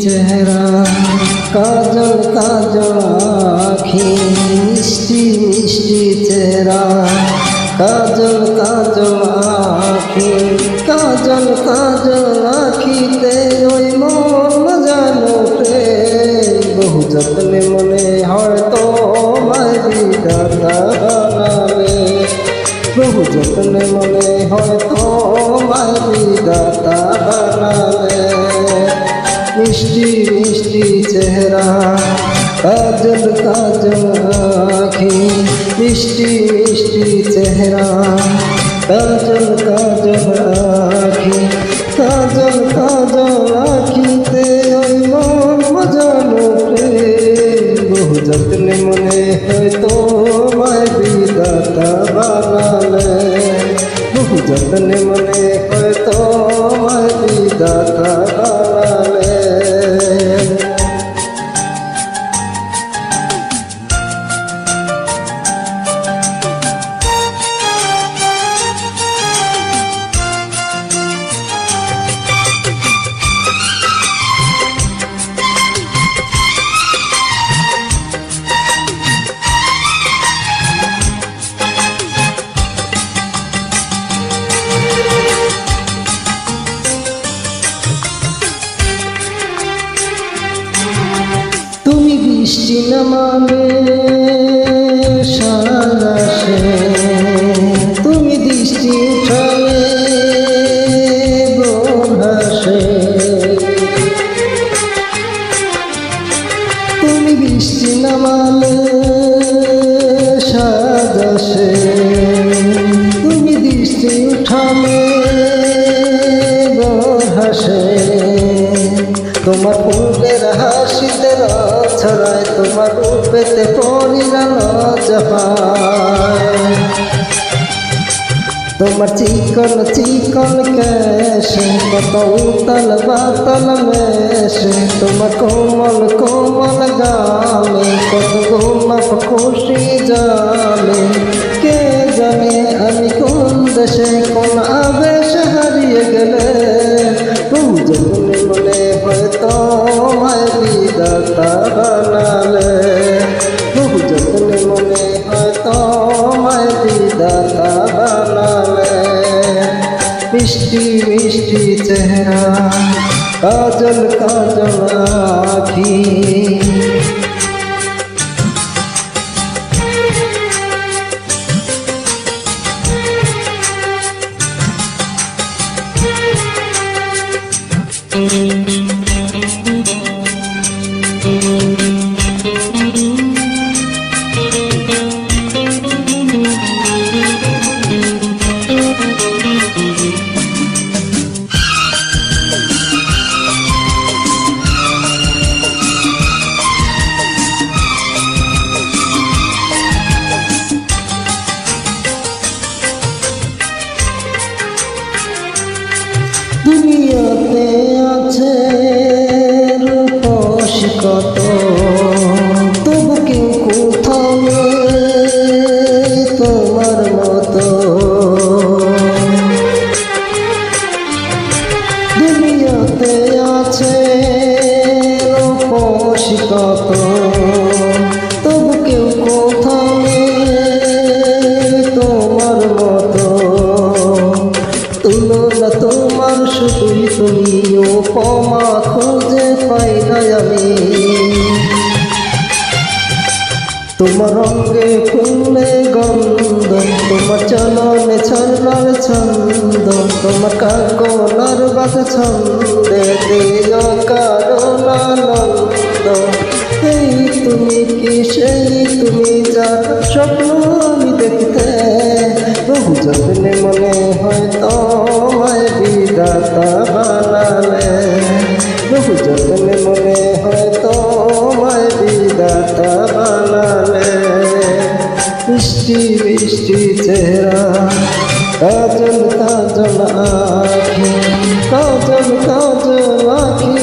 চেহারা, কাজল কাজল আখি, মিষ্টি মিষ্টি চেহারা, কাজল কাজল আখি, কাজল কাজল আখিতে ওই মন মজানো প্রেম, বহু যত্নে মনে হয়তো বিধাতা বানালে, বহু যত্নে মনে হয়তো বিধাতা বানালে। মিষ্টি মিষ্টি চেহারা, কাজল কাজল আখি, মিষ্টি মিষ্টি চেহারা, কাজল কাজল আখি, কাজল কাজল আখিতে ওই মন মজানো প্রেম, বহু যত্নে মনে হয়তো বিধাতা বানালে, বহু যত্নে মনে হয়তো বিধাতা বানালে। তুমি বৃষ্টি নামালে সারাশে, তুমি দৃষ্টি উঠালে বহাসে, তুমি বৃষ্টি নামালে সারাশে, তুমি দৃষ্টি উঠালে বহাসে, তোমার ফুলের হাসিতে ছড়ায়, তোমার রূপেতে পরিরানো জহায়, তোমার চিকন চিকন কেশে কত উতল বাতল মেশে, তোমার কোমল কোমল গালে কত গোলাপ খুশি জালে, কে জানে আমি কোন দেশে কোন আবেশে হারিয়ে গেলে, বহু যত্নে মনে হয়তো বিধাতা বানালে, বহু যত্নে মনে হয়তো বিধাতা বানালে। মিষ্টি মিষ্টি চেহারা, কাজল কাজল আখি, দুনিয়াতে আছে রূপসী কত, তবু কেউ কোথাও নেই তোমার মতো, দুনিয়াতে আছে রূপসী কত, তবু কেউ কোথাও নেই তোমার মতো, তুলনা তোমার শুধুই তুমি, উপমা খুঁজে পাই না আমি, তোমার রঙে ফুলে গন্ধ, তোমার চলনে ছড়ার ছন্দ, তোমার কাকনার বাদ ছন্দে দিও কারণ আনন্দ, এই তুমি কি সেই তুমি যার স্বপ্ন আমি দেখতে, বহু যত্নে মনে হয়তো বিধাতা বানালে, বহু যত্নে মনে হয়তো বিধাতা বানালে। মিষ্টি মিষ্টি চেহারা, কাজল কাজল আখি, কাজল কাজল আখি